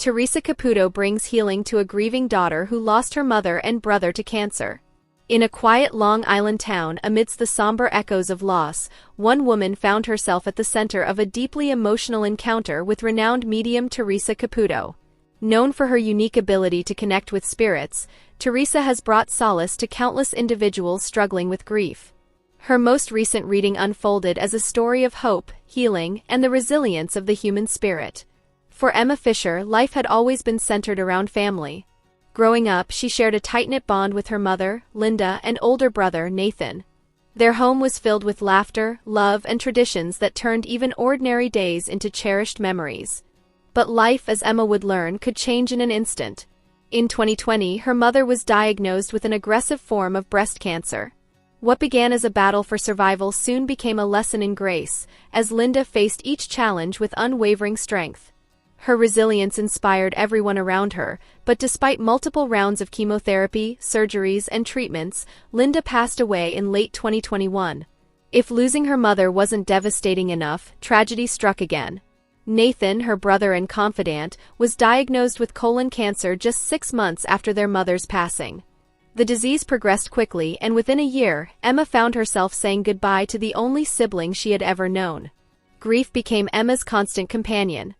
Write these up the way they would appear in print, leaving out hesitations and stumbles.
Theresa Caputo brings healing to a grieving daughter who lost her mother and brother to cancer. In a quiet Long Island town amidst the somber echoes of loss, one woman found herself at the center of a deeply emotional encounter with renowned medium Theresa Caputo. Known for her unique ability to connect with spirits, Theresa has brought solace to countless individuals struggling with grief. Her most recent reading unfolded as a story of hope, healing, and the resilience of the human spirit. For Emma Fischer, life had always been centered around family. Growing up, she shared a tight-knit bond with her mother, Linda, and older brother, Nathan. Their home was filled with laughter, love, and traditions that turned even ordinary days into cherished memories. But life, as Emma would learn, could change in an instant. In 2020, her mother was diagnosed with an aggressive form of breast cancer. What began as a battle for survival soon became a lesson in grace, as Linda faced each challenge with unwavering strength. Her resilience inspired everyone around her, but despite multiple rounds of chemotherapy, surgeries, and treatments, Linda passed away in late 2021. If losing her mother wasn't devastating enough, tragedy struck again. Nathan, her brother and confidant, was diagnosed with colon cancer just 6 months after their mother's passing. The disease progressed quickly, and within a year, Emma found herself saying goodbye to the only sibling she had ever known. Grief became Emma's constant companion.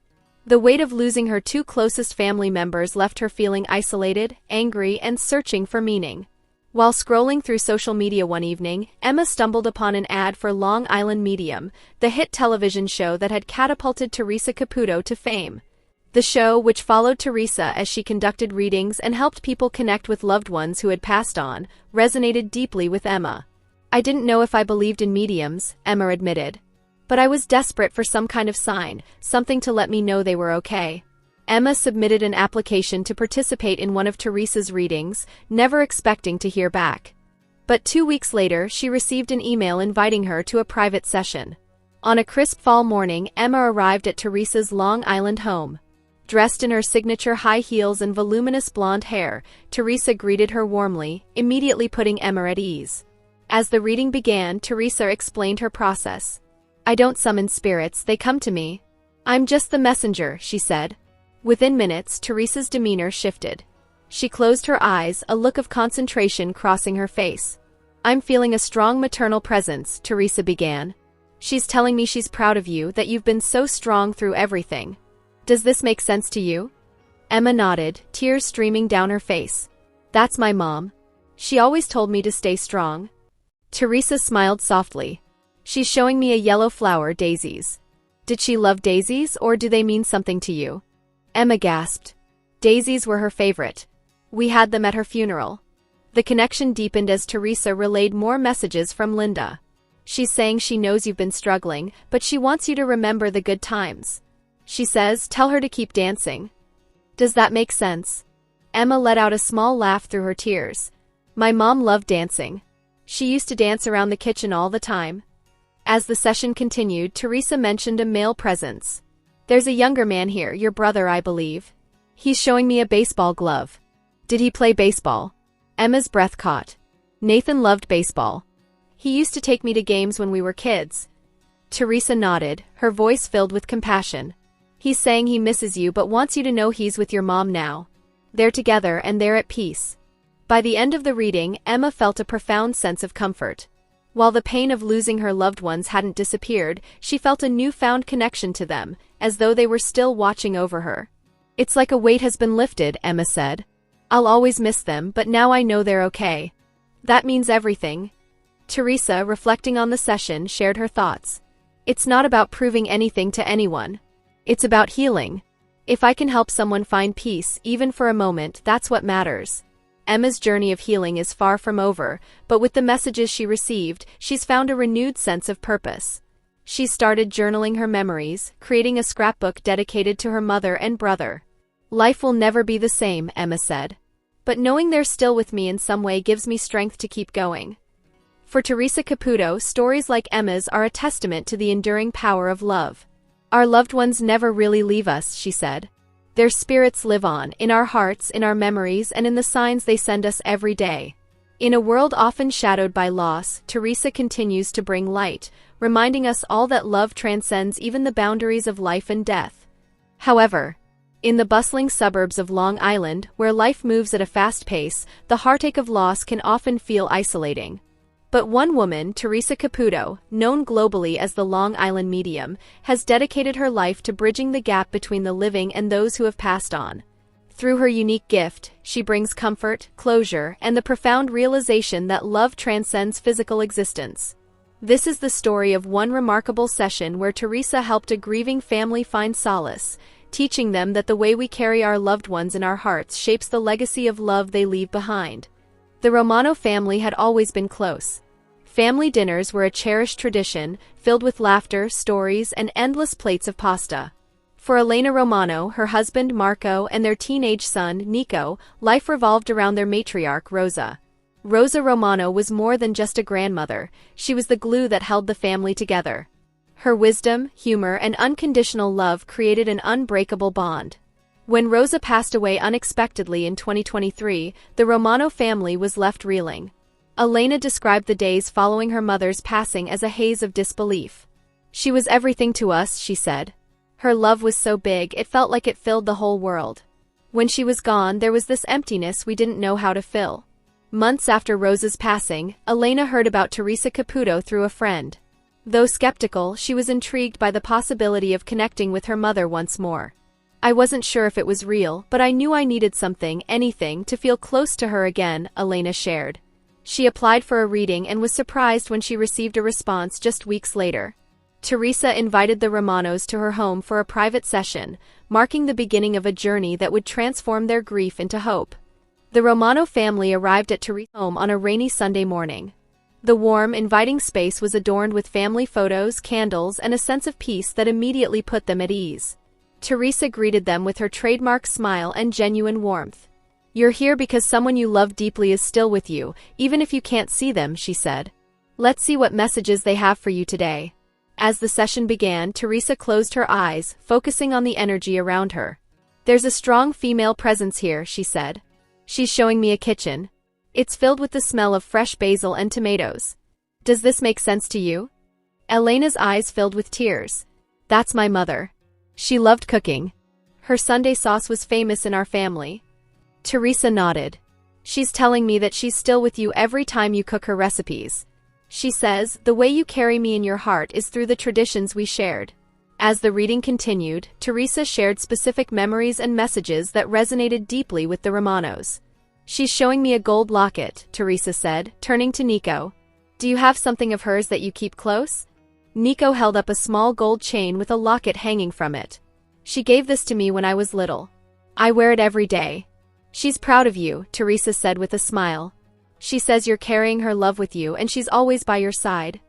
The weight of losing her two closest family members left her feeling isolated, angry, and searching for meaning. While scrolling through social media one evening, Emma stumbled upon an ad for Long Island Medium, the hit television show that had catapulted Theresa Caputo to fame. The show, which followed Theresa as she conducted readings and helped people connect with loved ones who had passed on, resonated deeply with Emma. "I didn't know if I believed in mediums," Emma admitted. "But I was desperate for some kind of sign, something to let me know they were okay." Emma submitted an application to participate in one of Theresa's readings, never expecting to hear back. But 2 weeks later, she received an email inviting her to a private session. On a crisp fall morning, Emma arrived at Theresa's Long Island home. Dressed in her signature high heels and voluminous blonde hair, Theresa greeted her warmly, immediately putting Emma at ease. As the reading began, Theresa explained her process. "I don't summon spirits, they come to me. I'm just the messenger," she said. Within minutes, Theresa's demeanor shifted. She closed her eyes, a look of concentration crossing her face. "I'm feeling a strong maternal presence," Theresa began. "She's telling me she's proud of you, that you've been so strong through everything. Does this make sense to you?" Emma nodded, tears streaming down her face. "That's my mom. She always told me to stay strong." Theresa smiled softly. "She's showing me a yellow flower, daisies. Did she love daisies, or do they mean something to you?" Emma gasped. Daisies were her favorite. "We had them at her funeral." The connection deepened as Theresa relayed more messages from Linda. "She's saying she knows you've been struggling, but she wants you to remember the good times. She says, tell her to keep dancing." "Does that make sense?" Emma let out a small laugh through her tears. "My mom loved dancing. She used to dance around the kitchen all the time." As the session continued, Theresa mentioned a male presence. "There's a younger man here, your brother, I believe. He's showing me a baseball glove. Did he play baseball?" Emma's breath caught. "Nathan loved baseball. He used to take me to games when we were kids." Theresa nodded, her voice filled with compassion. "He's saying he misses you but wants you to know he's with your mom now. They're together and they're at peace." By the end of the reading, Emma felt a profound sense of comfort. While the pain of losing her loved ones hadn't disappeared, she felt a newfound connection to them, as though they were still watching over her. "It's like a weight has been lifted," Emma said. "I'll always miss them, but now I know they're okay. That means everything." Theresa, reflecting on the session, shared her thoughts. "It's not about proving anything to anyone. It's about healing. If I can help someone find peace, even for a moment, that's what matters." Emma's journey of healing is far from over, but with the messages she received, she's found a renewed sense of purpose. She started journaling her memories, creating a scrapbook dedicated to her mother and brother. "Life will never be the same," Emma said. "But knowing they're still with me in some way gives me strength to keep going." For Theresa Caputo, stories like Emma's are a testament to the enduring power of love. "Our loved ones never really leave us," she said. "Their spirits live on, in our hearts, in our memories, and in the signs they send us every day." In a world often shadowed by loss, Theresa continues to bring light, reminding us all that love transcends even the boundaries of life and death. However, In the bustling suburbs of Long Island, where life moves at a fast pace, the heartache of loss can often feel isolating. But one woman, Theresa Caputo, known globally as the Long Island medium, has dedicated her life to bridging the gap between the living and those who have passed on. Through her unique gift, she brings comfort, closure, and the profound realization that love transcends physical existence. This is the story of one remarkable session where Theresa helped a grieving family find solace, teaching them that the way we carry our loved ones in our hearts shapes the legacy of love they leave behind. The Romano family had always been close. Family dinners were a cherished tradition, filled with laughter, stories, and endless plates of pasta. For Elena Romano, her husband Marco, and their teenage son, Nico, life revolved around their matriarch, Rosa. Rosa Romano was more than just a grandmother, she was the glue that held the family together. Her wisdom, humor, and unconditional love created an unbreakable bond. When Rosa passed away unexpectedly in 2023, the Romano family was left reeling. Elena described the days following her mother's passing as a haze of disbelief. "She was everything to us," she said. "Her love was so big it felt like it filled the whole world. When she was gone, there was this emptiness we didn't know how to fill." Months after Rosa's passing, Elena heard about Theresa Caputo through a friend. Though skeptical, she was intrigued by the possibility of connecting with her mother once more. "I wasn't sure if it was real, but I knew I needed something, anything, to feel close to her again," Elena shared. She applied for a reading and was surprised when she received a response just weeks later. Theresa invited the Romanos to her home for a private session, marking the beginning of a journey that would transform their grief into hope. The Romano family arrived at Theresa's home on a rainy Sunday morning. The warm, inviting space was adorned with family photos, candles, and a sense of peace that immediately put them at ease. Theresa greeted them with her trademark smile and genuine warmth. "You're here because someone you love deeply is still with you, even if you can't see them," she said. "Let's see what messages they have for you today." As the session began, Theresa closed her eyes, focusing on the energy around her. "There's a strong female presence here," she said. "She's showing me a kitchen. It's filled with the smell of fresh basil and tomatoes. Does this make sense to you?" Elena's eyes filled with tears. "That's my mother. She loved cooking. Her Sunday sauce was famous in our family." Theresa nodded. "She's telling me that she's still with you every time you cook her recipes. She says, the way you carry me in your heart is through the traditions we shared." As the reading continued, Theresa shared specific memories and messages that resonated deeply with the Romanos. "She's showing me a gold locket," Theresa said, turning to Nico. "Do you have something of hers that you keep close?" Nico held up a small gold chain with a locket hanging from it. "She gave this to me when I was little. I wear it every day." "She's proud of you," Theresa said with a smile. "She says you're carrying her love with you and she's always by your side."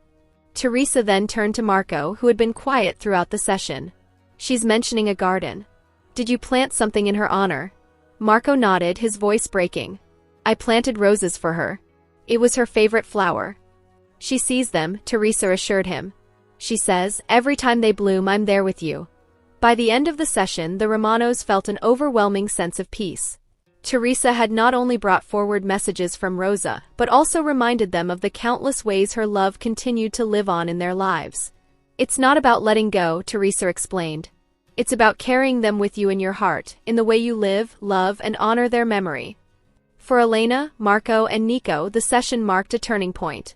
Theresa then turned to Marco, who had been quiet throughout the session. "She's mentioning a garden. Did you plant something in her honor?" Marco nodded, his voice breaking. "I planted roses for her. It was her favorite flower. She sees them," Theresa assured him. "She says, every time they bloom I'm there with you." By the end of the session, the Romanos felt an overwhelming sense of peace. Theresa had not only brought forward messages from Rosa, but also reminded them of the countless ways her love continued to live on in their lives. "It's not about letting go," Theresa explained. "It's about carrying them with you in your heart, in the way you live, love, and honor their memory." For Elena, Marco, and Nico, the session marked a turning point.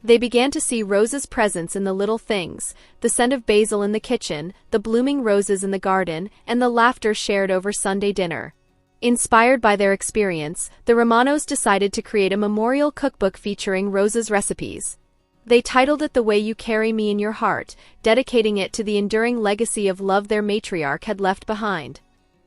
They began to see Rosa's presence in the little things, the scent of basil in the kitchen, the blooming roses in the garden, and the laughter shared over Sunday dinner. Inspired by their experience, the Romanos decided to create a memorial cookbook featuring Rosa's recipes. They titled it "The Way You Carry Me in Your Heart," dedicating it to the enduring legacy of love their matriarch had left behind.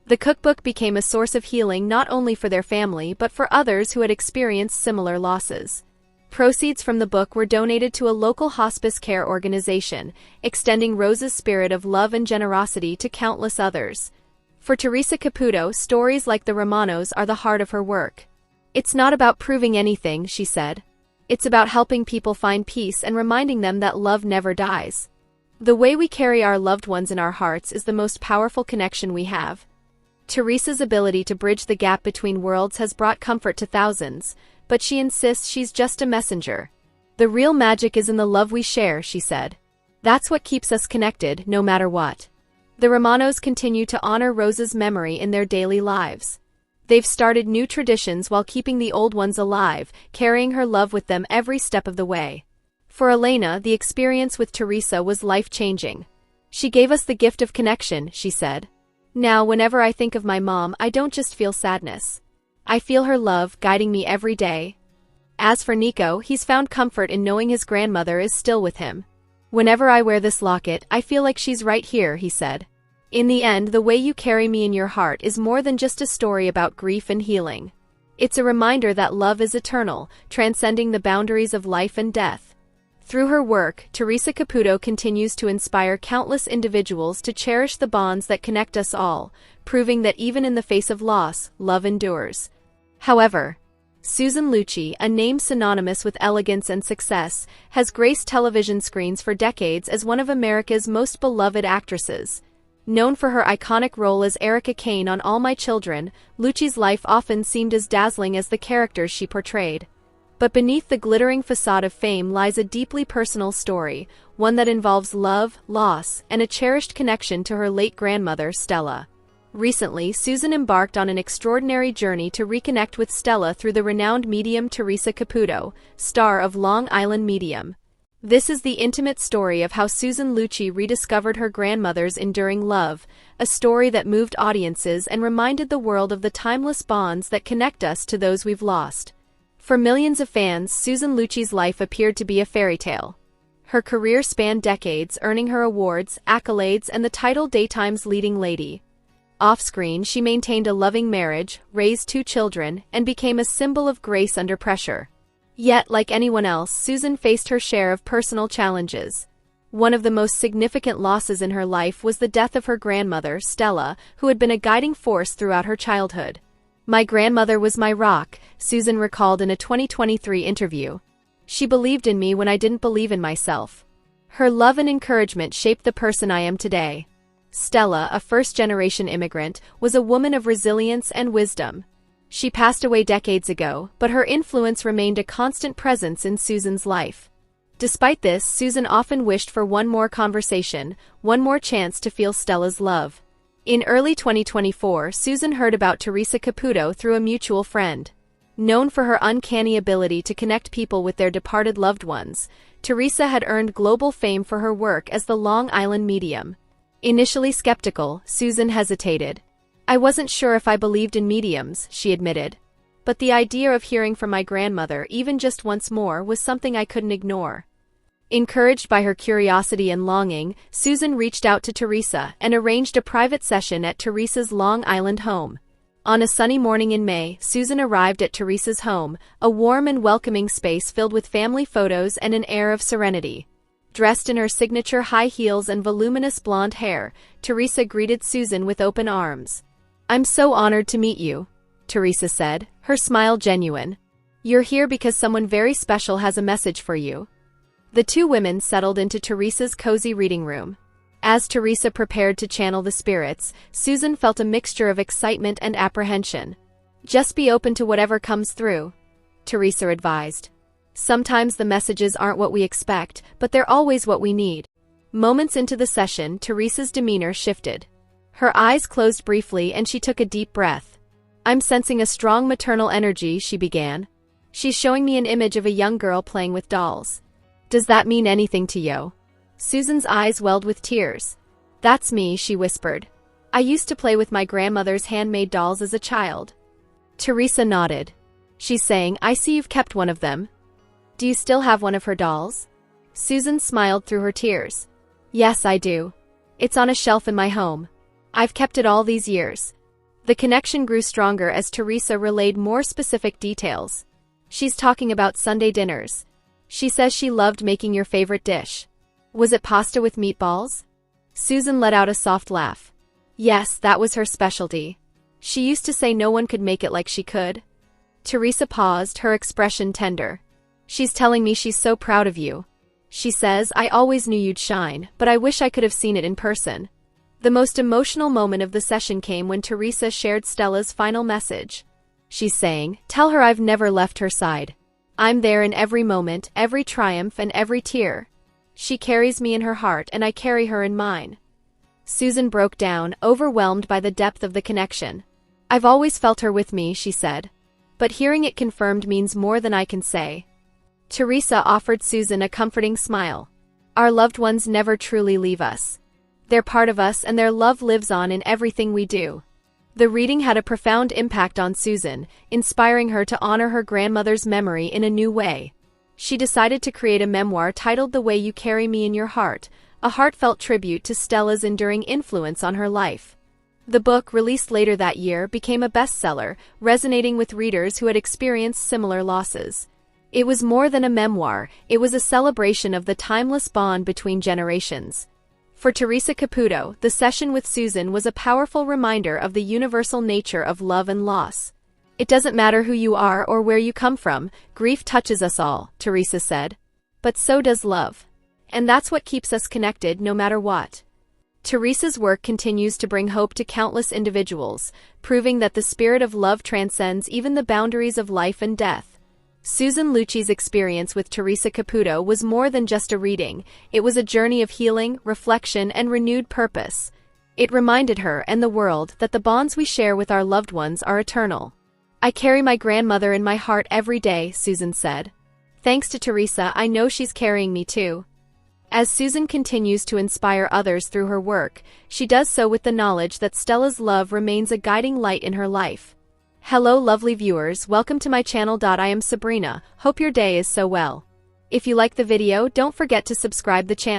The cookbook became a source of healing not only for their family but for others who had experienced similar losses. Proceeds from the book were donated to a local hospice care organization, extending Rosa's spirit of love and generosity to countless others. For Theresa Caputo, stories like the Romanos are the heart of her work. "It's not about proving anything," she said. "It's about helping people find peace and reminding them that love never dies. The way we carry our loved ones in our hearts is the most powerful connection we have." Theresa's ability to bridge the gap between worlds has brought comfort to thousands, but she insists she's just a messenger. "The real magic is in the love we share," she said. "That's what keeps us connected, no matter what." The Romanos continue to honor Rosa's memory in their daily lives. They've started new traditions while keeping the old ones alive, carrying her love with them every step of the way. For Elena, the experience with Theresa was life-changing. She gave us the gift of connection, she said. Now, whenever I think of my mom, I don't just feel sadness. I feel her love guiding me every day. As for Nico, he's found comfort in knowing his grandmother is still with him. Whenever I wear this locket, I feel like she's right here, he said. In the end, the way you carry me in your heart is more than just a story about grief and healing. It's a reminder that love is eternal, transcending the boundaries of life and death. Through her work, Theresa Caputo continues to inspire countless individuals to cherish the bonds that connect us all, proving that even in the face of loss, love endures. However, Susan Lucci, a name synonymous with elegance and success, has graced television screens for decades as one of America's most beloved actresses. Known for her iconic role as Erica Kane on All My Children, Lucci's life often seemed as dazzling as the characters she portrayed. But beneath the glittering facade of fame lies a deeply personal story, one that involves love, loss, and a cherished connection to her late grandmother, Stella. Recently, Susan embarked on an extraordinary journey to reconnect with Stella through the renowned medium Theresa Caputo, star of Long Island Medium. This is the intimate story of how Susan Lucci rediscovered her grandmother's enduring love, a story that moved audiences and reminded the world of the timeless bonds that connect us to those we've lost. For millions of fans, Susan Lucci's life appeared to be a fairy tale. Her career spanned decades, earning her awards, accolades, and the title Daytime's leading lady. Off-screen, she maintained a loving marriage, raised 2 children, and became a symbol of grace under pressure. Yet, like anyone else, Susan faced her share of personal challenges. One of the most significant losses in her life was the death of her grandmother, Stella, who had been a guiding force throughout her childhood. "My grandmother was my rock," Susan recalled in a 2023 interview. "She believed in me when I didn't believe in myself. Her love and encouragement shaped the person I am today." Stella, a first-generation immigrant, was a woman of resilience and wisdom. She passed away decades ago, but her influence remained a constant presence in Susan's life. Despite this, Susan often wished for one more conversation, one more chance to feel Stella's love. In early 2024, Susan heard about Theresa Caputo through a mutual friend. Known for her uncanny ability to connect people with their departed loved ones, Theresa had earned global fame for her work as the Long Island medium. Initially skeptical, Susan hesitated. "I wasn't sure if I believed in mediums," she admitted. "But the idea of hearing from my grandmother even just once more was something I couldn't ignore." Encouraged by her curiosity and longing, Susan reached out to Theresa and arranged a private session at Theresa's Long Island home. On a sunny morning in May, Susan arrived at Theresa's home, a warm and welcoming space filled with family photos and an air of serenity. Dressed in her signature high heels and voluminous blonde hair, Theresa greeted Susan with open arms. "I'm so honored to meet you," Theresa said, her smile genuine. "You're here because someone very special has a message for you." The two women settled into Theresa's cozy reading room. As Theresa prepared to channel the spirits, Susan felt a mixture of excitement and apprehension. "Just be open to whatever comes through," Theresa advised. "Sometimes the messages aren't what we expect, but they're always what we need." Moments into the session, Theresa's demeanor shifted. Her eyes closed briefly and she took a deep breath. "I'm sensing a strong maternal energy," she began. "She's showing me an image of a young girl playing with dolls. Does that mean anything to you?" Susan's eyes welled with tears. "That's me," she whispered. "I used to play with my grandmother's handmade dolls as a child." Theresa nodded. She's saying, "I see you've kept one of them. Do you still have one of her dolls?" Susan smiled through her tears. "Yes, I do. It's on a shelf in my home. I've kept it all these years." The connection grew stronger as Theresa relayed more specific details. "She's talking about Sunday dinners. She says she loved making your favorite dish. Was it pasta with meatballs?" Susan let out a soft laugh. "Yes, that was her specialty. She used to say no one could make it like she could." Theresa paused, her expression tender. "She's telling me she's so proud of you. She says, I always knew you'd shine, but I wish I could have seen it in person." The most emotional moment of the session came when Theresa shared Stella's final message. She's saying, "Tell her I've never left her side. I'm there in every moment, every triumph, and every tear. She carries me in her heart and I carry her in mine." Susan broke down, overwhelmed by the depth of the connection. "I've always felt her with me," she said. "But hearing it confirmed means more than I can say." Theresa offered Susan a comforting smile. "Our loved ones never truly leave us. They're part of us and their love lives on in everything we do." The reading had a profound impact on Susan, inspiring her to honor her grandmother's memory in a new way. She decided to create a memoir titled The Way You Carry Me in Your Heart, a heartfelt tribute to Stella's enduring influence on her life. The book, released later that year, became a bestseller, resonating with readers who had experienced similar losses. It was more than a memoir, it was a celebration of the timeless bond between generations. For Theresa Caputo, the session with Susan was a powerful reminder of the universal nature of love and loss. "It doesn't matter who you are or where you come from, grief touches us all," Theresa said. "But so does love. And that's what keeps us connected no matter what." Theresa's work continues to bring hope to countless individuals, proving that the spirit of love transcends even the boundaries of life and death. Susan Lucci's experience with Theresa Caputo was more than just a reading, it was a journey of healing, reflection, and renewed purpose. It reminded her and the world that the bonds we share with our loved ones are eternal. "I carry my grandmother in my heart every day," Susan said. "Thanks to Theresa, I know she's carrying me too." As Susan continues to inspire others through her work, she does so with the knowledge that Stella's love remains a guiding light in her life. Hello lovely viewers, welcome to my channel. I am Sabrina, hope your day is so well. If you like the video, don't forget to subscribe the channel.